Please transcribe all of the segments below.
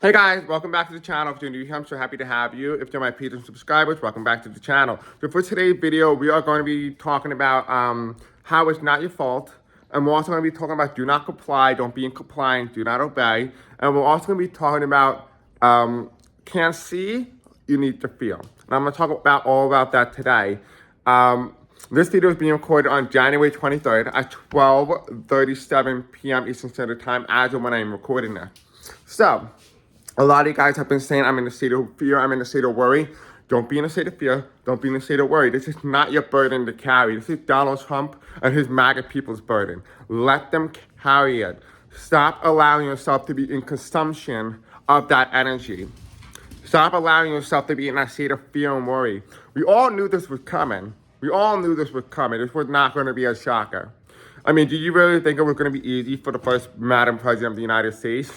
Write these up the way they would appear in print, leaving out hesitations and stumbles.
Hey guys, welcome back to the channel. If you're new here, I'm so happy to have you. If you're my patron subscribers, welcome back to the channel. So for today's video, we are going to be talking about how it's not your fault. And we're also going to be talking about do not comply, don't be in compliance, do not obey. And we're also going to be talking about can't see, you need to feel. And I'm going to talk about all about that today. This video is being recorded on January 23rd at 12:37 p.m. Eastern Standard Time as of when I'm recording this. So, a lot of you guys have been saying I'm in a state of fear, I'm in a state of worry. Don't be in a state of fear, don't be in a state of worry. This is not your burden to carry. This is Donald Trump and his MAGA people's burden. Let them carry it. Stop allowing yourself to be in consumption of that energy. Stop allowing yourself to be in that state of fear and worry. We all knew this was coming. We all knew this was coming. This was not going to be a shocker. I mean, did you really think it was going to be easy for the first Madam President of the United States?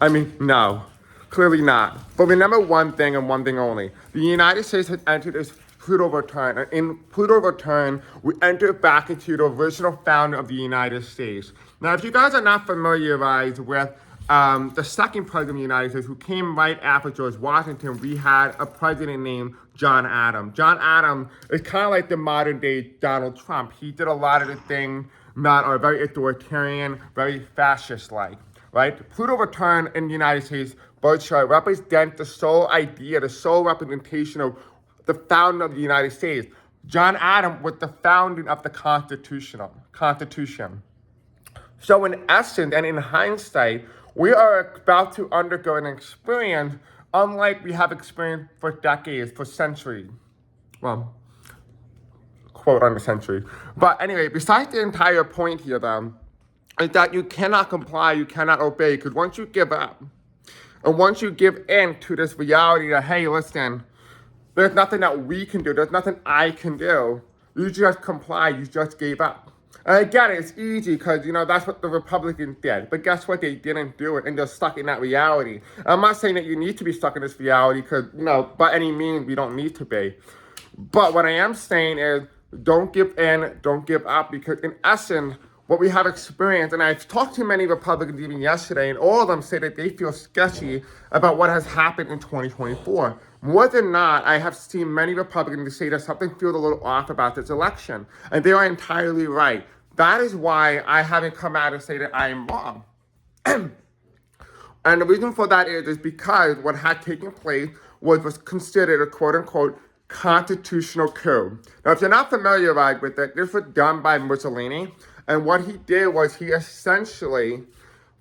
I mean, no. Clearly not. But remember one thing and one thing only. The United States has entered this Pluto return. And in Pluto return, we enter back into the original founder of the United States. Now, if you guys are not familiarized with the second president of the United States, who came right after George Washington, we had a president named John Adams. John Adams is kind of like the modern day Donald Trump. He did a lot of the things that are very authoritarian, very fascist-like. Right? Pluto return in the United States birth chart represents the sole idea, the sole representation of the founder of the United States. John Adams was the founding of the Constitution. So in essence and in hindsight, we are about to undergo an experience unlike we have experienced for decades, for centuries. Well, quote on the century. But anyway, besides the entire point here though, is that you cannot comply, you cannot obey, because once you give up, and once you give in to this reality that, hey, listen, there's nothing that we can do, there's nothing I can do, you just comply, you just gave up. And again, it's easy because, that's what the Republicans did. But guess what? They didn't do it, and they're stuck in that reality. I'm not saying that you need to be stuck in this reality because, by any means, we don't need to be. But what I am saying is don't give in, don't give up, because in essence, what we have experienced, and I've talked to many Republicans even yesterday, and all of them say that they feel sketchy about what has happened in 2024. More than not, I have seen many Republicans say that something feels a little off about this election, and they are entirely right. That is why I haven't come out and say that I am wrong. And the reason for that is because what had taken place was considered a quote-unquote constitutional coup. Now, if you're not familiarized with it, this was done by Mussolini. And what he did was he essentially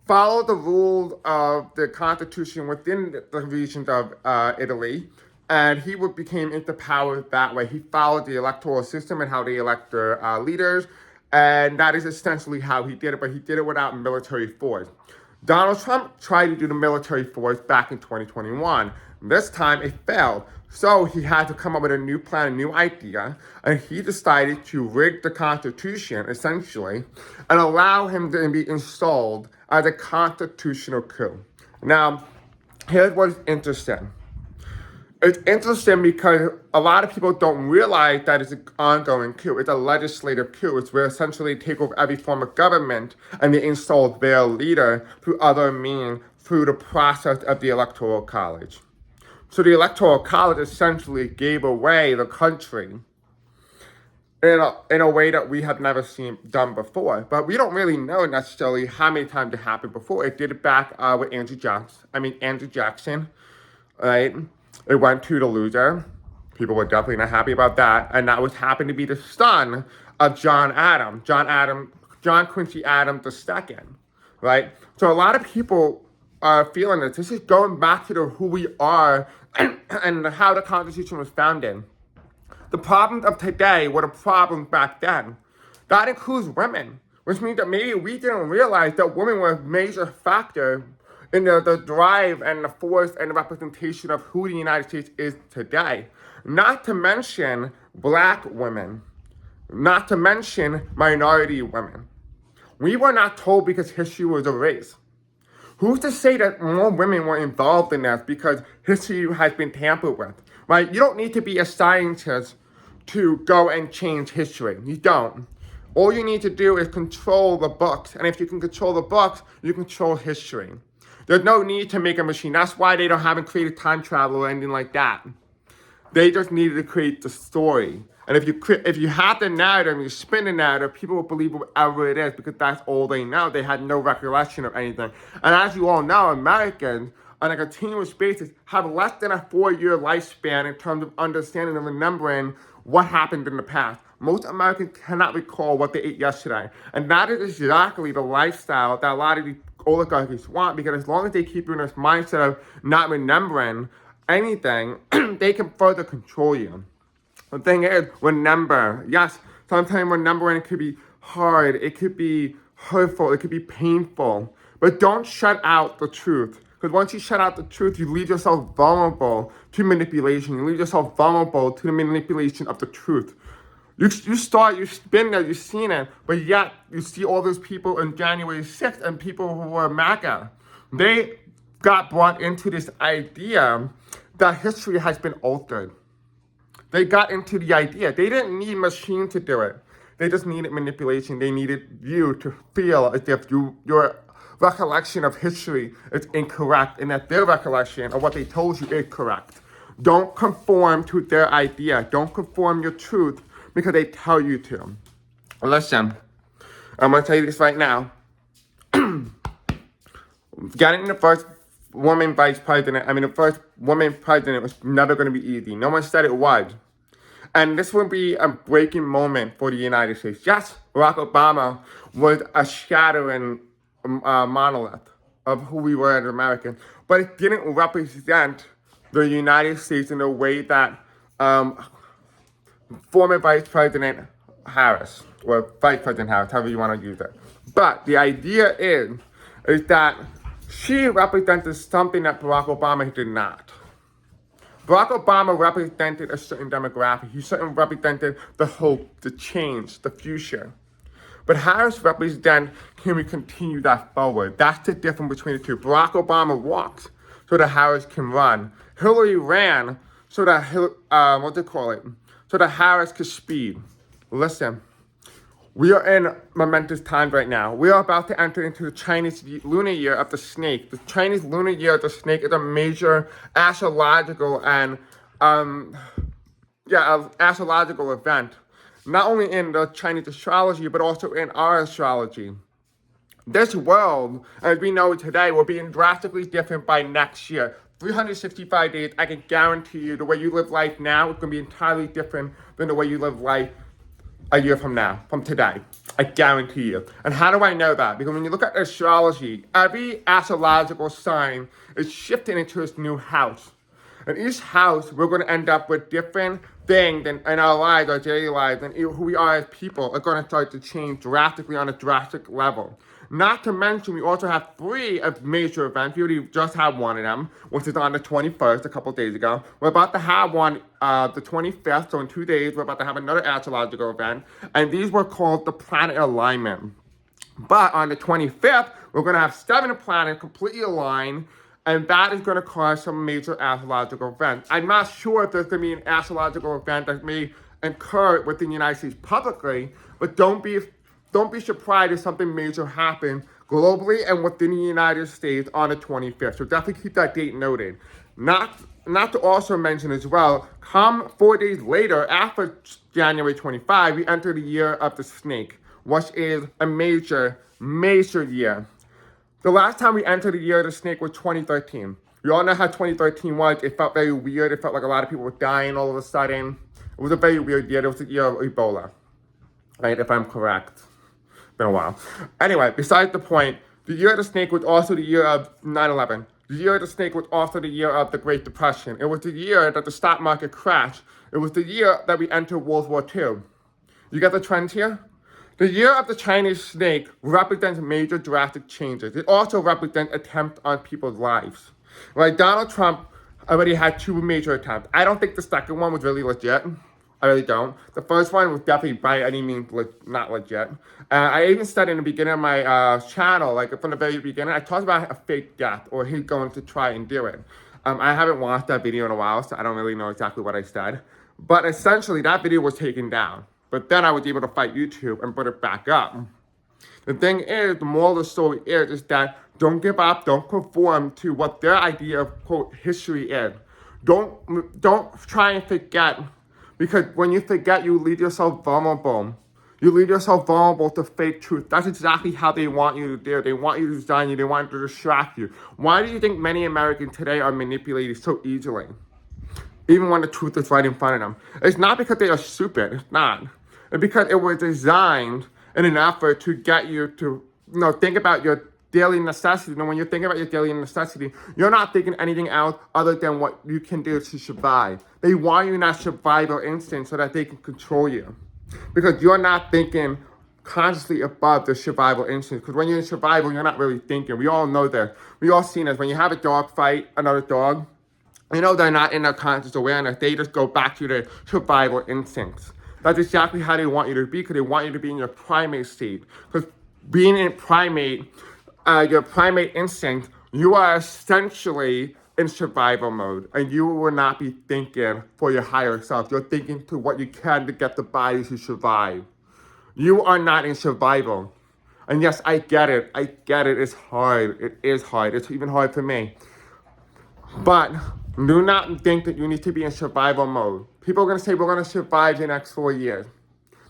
followed the rules of the constitution within the regions of Italy, and he became into power that way. He followed the electoral system and how they elect their leaders, and that is essentially how he did it, but he did it without military force. Donald Trump tried to do the military force back in 2021. This time it failed. So he had to come up with a new plan, a new idea, and he decided to rig the Constitution, essentially, and allow him to be installed as a constitutional coup. Now, here's what's interesting. It's interesting because a lot of people don't realize that it's an ongoing coup. It's a legislative coup. It's where essentially they take over every form of government and they install their leader through other means, through the process of the Electoral College. So the Electoral College essentially gave away the country in a way that we have never seen done before. But we don't really know necessarily how many times it happened before. It did it back with Andrew Jackson, right? It went to the loser. People were definitely not happy about that. And that happened to be the son of John Quincy Adams II, right? So a lot of people are feeling that this is going back to who we are and how the Constitution was founded. The problems of today were the problems back then. That includes women, which means that maybe we didn't realize that women were a major factor in the drive and the force and the representation of who the United States is today. Not to mention black women, not to mention minority women. We were not told because history was erased. Who's to say that more women were involved in that because history has been tampered with, right? You don't need to be a scientist to go and change history. You don't. All you need to do is control the books. And if you can control the books, you control history. There's no need to make a machine. That's why they haven't created time travel or anything like that. They just needed to create the story. And if you have the narrative and you spin the narrative, people will believe whatever it is because that's all they know. They had no recollection of anything. And as you all know, Americans on a continuous basis have less than a 4-year lifespan in terms of understanding and remembering what happened in the past. Most Americans cannot recall what they ate yesterday. And that is exactly the lifestyle that a lot of these oligarchies want, because as long as they keep you in this mindset of not remembering anything, they can further control you. The thing is, remember, yes, sometimes remembering could be hard, it could be hurtful, it could be painful, but don't shut out the truth. Because once you shut out the truth, you leave yourself vulnerable to manipulation. You leave yourself vulnerable to the manipulation of the truth. You spin there, you've seen it, but yet you see all those people on January 6th and people who were MAGA. They got brought into this idea that history has been altered. They got into the idea. They didn't need machine to do it. They just needed manipulation. They needed you to feel as if your recollection of history is incorrect and that their recollection of what they told you is correct. Don't conform to their idea. Don't conform your truth because they tell you to. Listen, I'm going to tell you this right now. Getting the first woman vice president, the first woman president was never going to be easy. No one said it was. And this will be a breaking moment for the United States. Yes, Barack Obama was a shattering monolith of who we were as Americans, but it didn't represent the United States in the way that former Vice President Harris, or Vice President Harris, however you want to use it. But the idea is that she represented something that Barack Obama did not. Barack Obama represented a certain demographic. He certainly represented the hope, the change, the future. But Harris represents, can we continue that forward? That's the difference between the two. Barack Obama walks so that Harris can run. Hillary ran so that, so that Harris could speed. Listen. We are in momentous times right now. We are about to enter into the Chinese lunar year of the snake. The Chinese lunar year of the snake is a major astrological and astrological event. Not only in the Chinese astrology, but also in our astrology. This world, as we know today, will be drastically different by next year. 365 days, I can guarantee you the way you live life now is going to be entirely different than the way you live life a year from now, from today. I guarantee you. And how do I know that? Because when you look at astrology, every astrological sign is shifting into its new house. In each house, we're going to end up with different things in our lives, our daily lives, and who we are as people are going to start to change drastically on a drastic level. Not to mention, we also have 3 major events. We already just had one of them, which is on the 21st, a couple days ago. We're about to have one the 25th, so in 2 days, we're about to have another astrological event. And these were called the planet alignment. But on the 25th, we're going to have 7 planets completely aligned, and that is going to cause some major astrological events. I'm not sure if there's going to be an astrological event that may occur within the United States publicly, but don't be surprised if something major happens globally and within the United States on the 25th. So definitely keep that date noted. Not to also mention as well, come 4 days later, after January 25, we enter the year of the snake, which is a major year. The last time we entered the year of the snake was 2013. We all know how 2013 was. It felt very weird. It felt like a lot of people were dying all of a sudden. It was a very weird year. It was the year of Ebola, right, if I'm correct. Been a while. Anyway, besides the point, the year of the snake was also the year of 9/11. The year of the snake was also the year of the Great Depression. It was the year that the stock market crashed. It was the year that we entered World War II. You get the trends here? The year of the Chinese snake represents major drastic changes. It also represents attempts on people's lives. Right? Donald Trump already had 2 major attempts. I don't think the second one was really legit. I really don't. The first one was definitely by any means not legit. I even said in the beginning of my channel, like from the very beginning, I talked about a fake death or he's going to try and do it. I haven't watched that video in a while, so I don't really know exactly what I said. But essentially, that video was taken down. But then I was able to fight YouTube and put it back up. The thing is, the moral of the story is that don't give up, don't conform to what their idea of, quote, history is. Don't try and forget, because when you forget, you leave yourself vulnerable. You leave yourself vulnerable to fake truth. That's exactly how they want you to do. They want you to design you. They want to distract you. Why do you think many Americans today are manipulated so easily? Even when the truth is right in front of them. It's not because they are stupid. It's not. It's because it was designed in an effort to get you to, think about your daily necessity. And when you're thinking about your daily necessity, you're not thinking anything else other than what you can do to survive. They want you in that survival instinct so that they can control you. Because you're not thinking consciously above the survival instinct. Because when you're in survival, you're not really thinking. We all know that. We all seen this. When you have a dog fight another dog, they're not in their conscious awareness. They just go back to their survival instincts. That's exactly how they want you to be, because they want you to be in your primate state. Because being in your primate instinct, you are essentially in survival mode, and you will not be thinking for your higher self. You're thinking to what you can to get the body to survive. You are not in survival. And yes, I get it. It's hard. It is hard. It's even hard for me. But do not think that you need to be in survival mode. People are going to say, we're going to survive the next 4 years.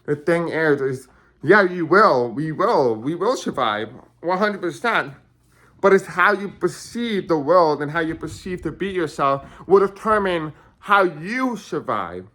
The thing is, yeah, you will. We will survive 100%. But it's how you perceive the world and how you perceive to be yourself will determine how you survive.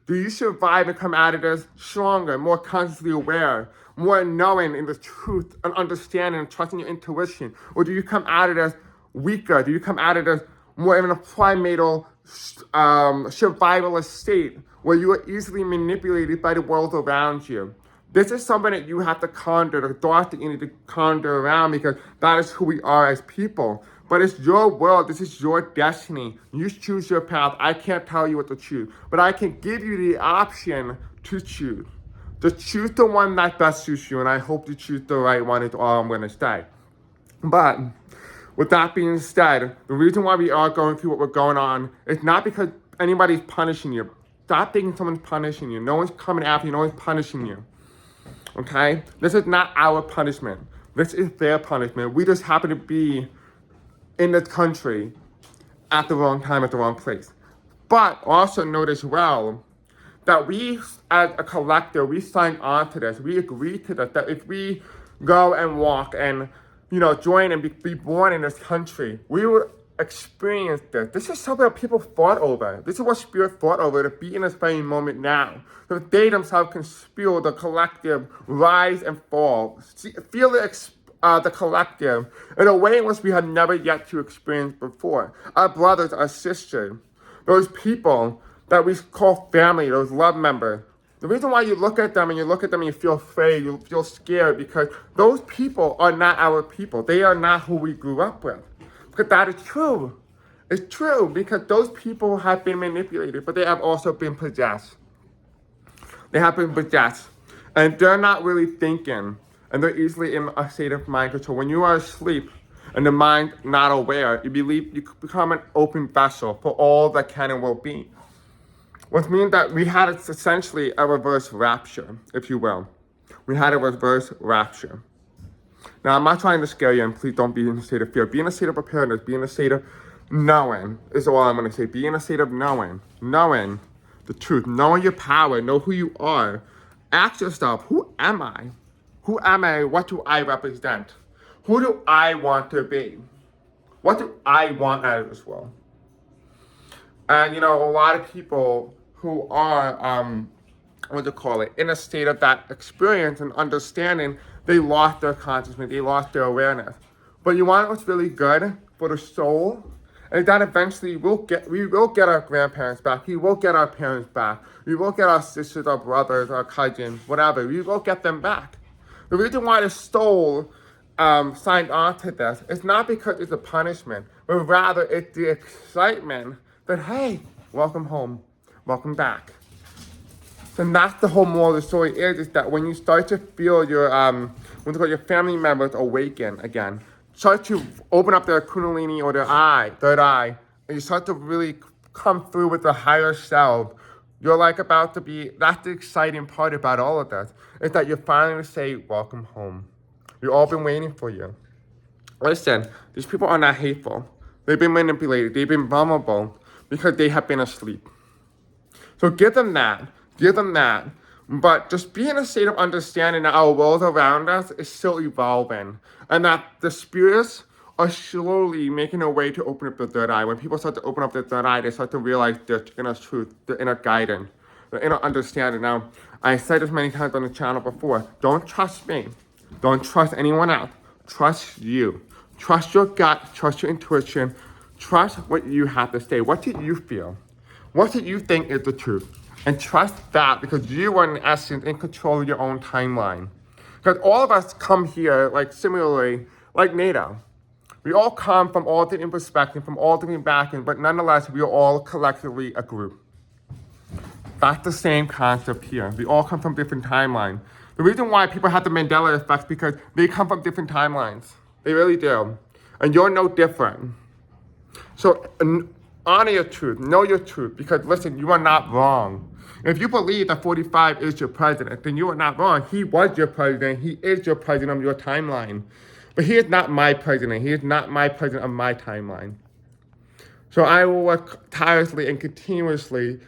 Do you survive and come out of this stronger, more consciously aware, more knowing in the truth and understanding and trusting your intuition? Or do you come out of this weaker? Do you come out of this more in a primatal survivalist state where you are easily manipulated by the world around you? This is something that you have to conjure, the thoughts that you need to conjure around, because that is who we are as people. But it's your world. This is your destiny. You choose your path. I can't tell you what to choose, but I can give you the option to choose. To choose the one that best suits you, and I hope to choose the right one is all I'm going to say. But with that being said, the reason why we are going through what we're going on is not because anybody's punishing you. Stop thinking someone's punishing you. No one's coming after you. No one's punishing you. Okay? This is not our punishment. This is their punishment. We just happen to be in this country at the wrong time, at the wrong place. But also note as well that we, as a collective, we signed on to this. We agreed to this, that if we go and walk and, join and be born in this country, we would experience this. This is something that people fought over. This is what Spirit fought over, to be in this very moment now. So they themselves can feel the collective rise and fall. Feel the collective in a way in which we have never yet to experience before. Our brothers, our sisters, those people that we call family, those love members. The reason why you look at them and you feel afraid, you feel scared, because those people are not our people. They are not who we grew up with. Because that is true. It's true, because those people have been manipulated, but they have also been possessed. They have been possessed. And they're not really thinking, and they're easily in a state of mind control. When you are asleep and the mind not aware, you become an open vessel for all that can and will be. Which means that we had essentially a reverse rapture, if you will. We had a reverse rapture. Now, I'm not trying to scare you, and please don't be in a state of fear. Be in a state of preparedness. Be in a state of knowing is all I'm going to say. Be in a state of knowing the truth, knowing your power, know who you are. Ask yourself, who am I? Who am I? What do I represent? Who do I want to be? What do I want out of this world? And, a lot of people who are, in a state of that experience and understanding, they lost their consciousness, they lost their awareness. But you want what's really good for the soul? And that eventually we will get our grandparents back. We will get our parents back. We will get our sisters, our brothers, our cousins, whatever. We will get them back. The reason why the soul signed on to this is not because it's a punishment, but rather it's the excitement that, hey, welcome home, welcome back. And that's the whole moral of the story is that when you start to feel your family members awaken again, start to open up their kundalini or their third eye, and you start to really come through with the higher self, you're about to be, that's the exciting part about all of this, is that you're finally say, welcome home. We've all been waiting for you. Listen, these people are not hateful. They've been manipulated. They've been vulnerable because they have been asleep. So give them that. Give them that. But just be in a state of understanding that our world around us is still evolving. And that the spirits are slowly making a way to open up the third eye. When people start to open up the third eye, they start to realize their inner truth, their inner guidance, their inner understanding. Now, I said this many times on the channel before. Don't trust me. Don't trust anyone else. Trust you. Trust your gut. Trust your intuition. Trust what you have to say. What do you feel? What do you think is the truth? And trust that, because you are in essence in control of your own timeline. Because all of us come here like similarly, like NATO. We all come from all different perspectives, from all different backgrounds, but nonetheless, we are all collectively a group. That's the same concept here. We all come from different timelines. The reason why people have the Mandela effect is because they come from different timelines. They really do. And you're no different. So honor your truth, know your truth, because listen, you are not wrong. If you believe that 45 is your president, then you are not wrong. He was your president. He is your president of your timeline. But he is not my president. He is not my president of my timeline. So I will work tirelessly and continuously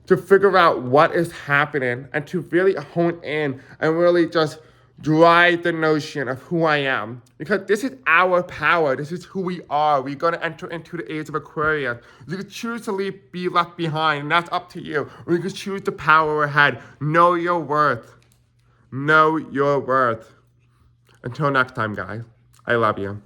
to figure out what is happening and to really hone in and really just drive the notion of who I am. Because this is our power. This is who we are. We're going to enter into the age of Aquarius. You can choose to be left behind, and that's up to you. Or you can choose the power ahead. Know your worth. Know your worth. Until next time, guys. I love you.